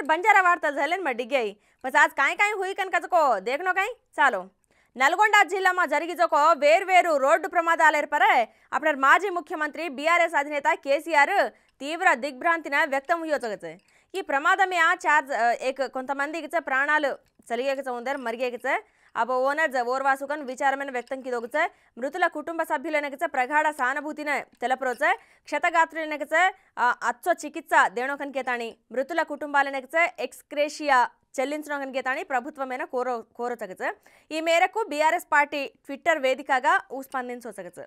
बंजारा वार्ता झाले मग डिग्गई बस आज काय काय हुई कन कजको देखनो काय చాलो నల్గొండ జిల్లాలో జరిగిజొక వేర్వేరు రోడ్డు ప్రమాదాలు ఏర్పరాయి అప్పుడు మాజీ ముఖ్యమంత్రి బీఆర్ఎస్ అధినేత కేసీఆర్ తీవ్ర దిగ్భ్రాంతిని వ్యక్తం होयोचगचे ఈ ప్రమాదమే కొంతమందికి ప్రాణాలు చలిగేకచ ఉందర్ మరిగేకచ अब ओनर ओर्वासुकन विचारमेन व्यक्तं किदोगच मृतुल कुटुंब सभ्युलनकच प्रगाढ सानुभूतिन तेलपरोच क्षतगात्रुलनकच अच्छो चिकित्सा देणोकन केताणी मृतुल कुटुंबालनकच एक्स्क्रेशिया చెల్లించడం గేతాని ప్రభుత్వమైన కోరచగచ ఈ మేరకు బీఆర్ఎస్ పార్టీ ట్విట్టర్ వేదికగా స్పందించొచ్చగచ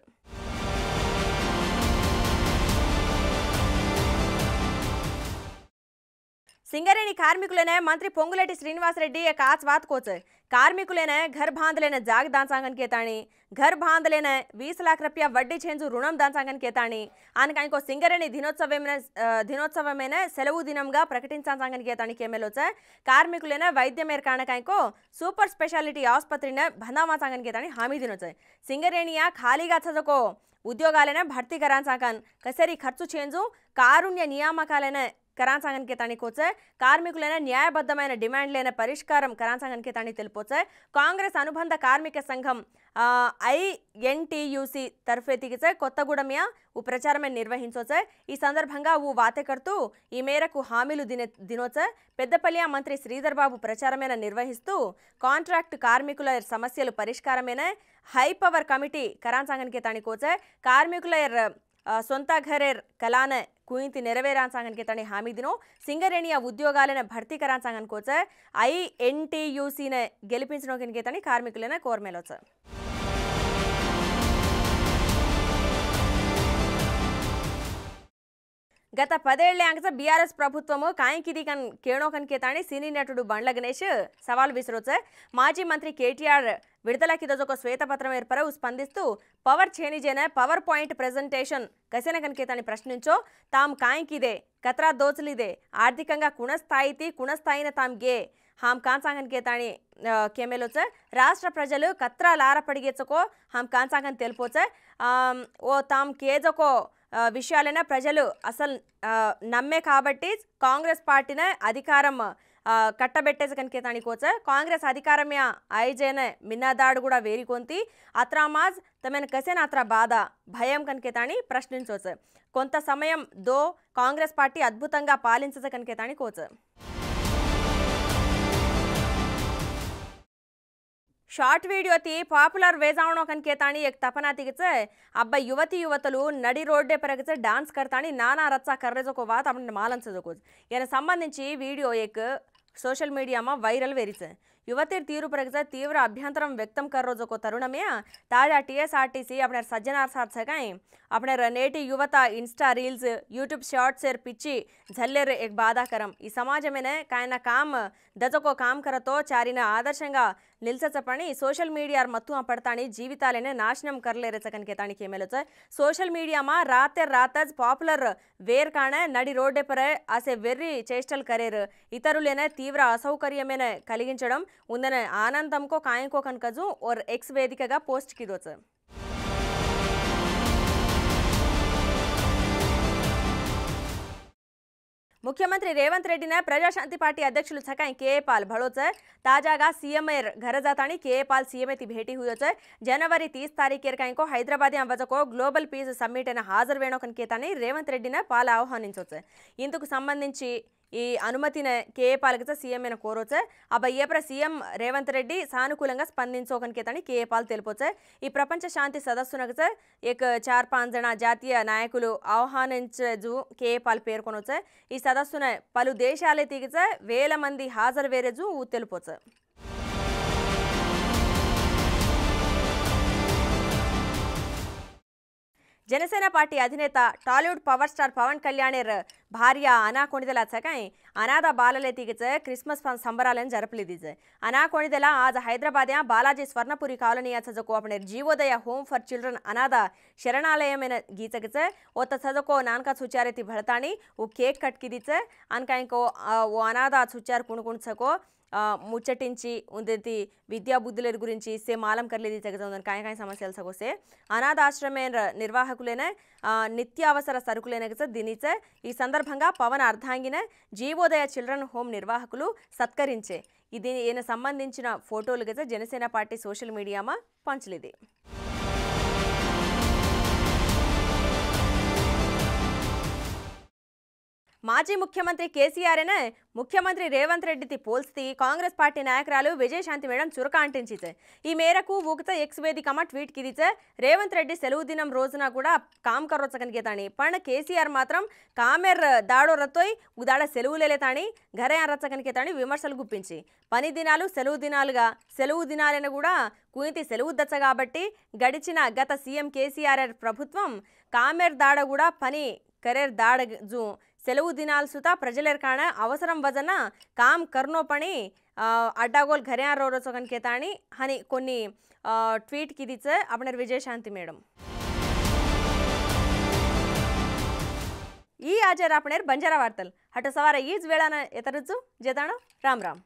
सिंगरेणी कार्मिकुलने मंत्री पोंगुलेटी श्रीनिवास रेड्डी एक आज बात कोच कार्मिकुलने घर बांध लेने जाग दांचांगन केताणी घर बांध लेने 20 लाख रुपया वड्डी छेंजु ऋणम दांचांगन केताणी आनकाइको सिंगरेणी दिनोत्सवमेने सेलवु दिनंगा प्रकटिंचांगन केताणी केमेलोच कार्मिकुलने वैद्य मेर कारणकाइको सूपर स्पेशालिटी आस्पत्रिने भंदामाचांगन केताणी हामी दिनोच सिंगरेणिया खालीगा छजको उद्योगालेने भर्ती करांचांगन कसेरी खर्चु छेंजु कारुण्य नियामकालेने करांचांगन केताणी कोच कार्मिकुलने न्यायबद्धమైన డిమాండ్లైన పరిష్కారం करांचांगन केताणी తెలుపోచ కాంగ్రెస్ అనుబంధ కార్మిక సంఘం INTUC తర్ఫేతికిచ కొత్తగూడమియా उ ప్రచారమే నిర్వహించొచ ఈ సందర్భంగా उ వాతే కర్తూ ఈ మేరకు హామీలు దినోచ పెద్దపల్లి మంత్రి శ్రీధర్ బాబు ప్రచారమే నిర్వహిస్తూ కాంట్రాక్ట్ కార్మికుల సమస్యలు పరిష్కారమేన హై పవర్ కమిటీ करांचांगन केताणी कोच కార్మికుల సొంత ఘరేర్ కలాన కుయింతి నెరవేరాంచాంగన్ కేతాని హామీ దినో సింగరేణియ ఉద్యోగాలను భర్తీ కరాంచాంగన్ కోచ INTUC నే గెలిపించనోకన్ కేతాని కార్మికులనే కోర్మేలోచ గత 10 ఏళ్ల బీఆర్ఎస్ ప్రభుత్వము కాయంకిది కన్ కేణోకన్ కేతాని సినీ నటుడు బండ్ల గణేష్ సవాల్ విసిరోచ మాజీ మంత్రి కేటీఆర్ విడుదలకిదొక శ్వేతపత్రం ఏర్పర స్పందిస్తూ పవర్ చేనిజేన పవర్ పాయింట్ ప్రెజెంటేషన్ కసెనకన్ కేతాని ప్రశ్నించో తాము కాయంకిదే కత్రా దోచలిదే ఆర్థికంగా కుణస్థాయిన తాము గే హామ్ కాంచాంగన్ కేతాని కేమెలోచ రాష్ట్ర ప్రజలు కత్రా లారపడిగేచకో హామ్ కాంచాంగన్ తెలుపోచ ఓ తాము కేజకో విషయాలైనా ప్రజలు అసలు నమ్మే కాబట్టి కాంగ్రెస్ పార్టీనే అధికారం కట్టబెట్టేసి కనుకేతాని కోచ కాంగ్రెస్ అధికారమే ఐజేన మిన్నదాడు కూడా వేరికొంతి అత్రామాజ్ తమను కసేన అత్ర బాధ భయం కనుకేతాని ప్రశ్నించోచ కొంత సమయం దో కాంగ్రెస్ పార్టీ అద్భుతంగా పాలించచ కనుకేతాని కోచ షార్ట్ వీడియో ती पॉपुलर वेजावणो कनकेताणी एक तपना तिगच अब युवती युवतलु नडी रोड्डे परगच डांस करताणी नाना रच्चा कर्रेजो बात आपण मालंचजो याने संबंधी वीडियो एक सोशल मीडिया में वायरल वेरीच युवती तीरू परगच तीव्र अभ्यंतरम व्यक्तम कर्रोजो को तरुणमे ताजा TSRTC अपने सज्जनार साथ सकाई अपने नेटी युवता इंस्टा रील्स यूट्यूब शॉर्ट्स पिच्ची झल्लेर एक बाधाकरम ई समाज में कायना काम दजको काम करतो चारिना आदर्शंगा నిల్చచపని సోషల్ మీడియా మత్తుआ పడతాని జీవితాలనే నాశనం करलेरेचकन केतानी केमेलोच सोशल मीडिया में रातच पॉपुलर वेर काणे नडी रोड्डे पर आसे वेर्री चेष्टल करेर इतरुलेने तीव्र असौकर्यमेन కలిగించడం ఉందనే ఆనందంకో కాయంకో కనకజు और X వేదికగా పోస్ట్ కిదోచ मुख्यमंत्री रेवंत रेड्डी ने प्रजाशांति पार्टी अध्यक्षुलु छकाई के पाल भड़ोच ताजागा सीएम घर जातानी के पाल सीएम भेटी हुयोच जनवरी 30 तारीखेर काइको हैदराबाद वजको ग्लोबल पीस समिट हाजर वेणोकन केतानी रेवंत रेड्डी ने पाल आह्वानिंचोच इंदुकु संबंधिंची ఈ అనుమతిని కేఏపాల్కి సీఎంఏన కోరోచ అబ్బయ్యేప్ర సీఎం రేవంత్ రెడ్డి సానుకూలంగా స్పందించోకన్ కేతాని కేఏపాల్ తెలుపోచ ఈ ప్రపంచ శాంతి సదస్సునగచ ఏక 4-5 జన జాతీయ నాయకులు ఆహ్వానించజు కేఏపాల్ పేర్కొనొచ ఈ సదస్సున పలు దేశాలే తిగచ వేల మంది హాజరు వేరేజు తెలుపోచ जनसेना पार्टी अधिनेता टालीवुड पवर स्टार पवन कल्याणेर भार्य अना कोणिदला छकाई अनाथ बालले तिगच क्रिसमस संबरालन जरपलिदीज अना कोणिदला आज हैदराबाद बालाजी स्वर्णपुरी कॉलोनी छजको अपने जीवोदय होम फॉर चिल्ड्रन अनाथ शरणालयमेन गीचगच ओत छजको नानका सुचारेती भळताणी उ केक कटकिदीच अनकाइको ओ अनाथ सुचार कुणकुणछको मुच्चटिंची उंदेती विद्या बुद्धुलेर गुरिंची से मालम करलेदी तेगजोंदन काय काय समस्यలు सगोसे అనాథాశ్రమేన నిర్వాహకులైన నిత్యావసర సరుకులైన దినిచే ఈ సందర్భంగా పవన్ అర్ధాంగిన జీవోదయ చిల్డ్రన్ హోమ్ నిర్వాహకులు సత్కరించే ఇది ఈయన సంబంధించిన ఫోటోలు గజ జనసేన పార్టీ సోషల్ మీడియామా పంచలేది మాజీ ముఖ్యమంత్రి కేసీఆర్ ముఖ్యమంత్రి రేవంత్ రెడ్డితో పోల్చి కాంగ్రెస్ పార్టీ నాయకురాలు విజయశాంతి మేడం చురక అంటించింది. ఈ మేరకు ఊగిత ఎక్స్ వేదికమ్మ ట్వీట్ కిదిచే రేవంత్ రెడ్డి సెలవు దినం రోజున కూడా కామ్ కరోచకనికే తాని पण కేసీఆర్ మాత్రం కామెర్ దాడో రతోయ్ ఉదాడ సెలవులేలే తాని ఘరే రచకనికే తాని విమర్శలు గుప్పించి పని దినాలు సెలవు దినాలైన కూడా కుయింతి సెలవు దచ్చ కాబట్టి గడిచిన గత సీఎం కేసీఆర్ ప్రభుత్వం కామెర్ దాడ కూడా పని కరేర్ దాడ జూ సెలవు దినాలు సుతా ప్రజలేర్ కాణ అవసరం వజన కామ్ కర్నో పని అడ్డాగోల్ ఘరే రోచకనికే తాని అని కొన్ని ట్వీట్ కిదిచే అపనర్ విజయశాంతి మేడం ಈ ಆಜಾರ आपणेर बंजारा वार्तल हट सवार ईज वेळान येतरचु जेताणो राम राम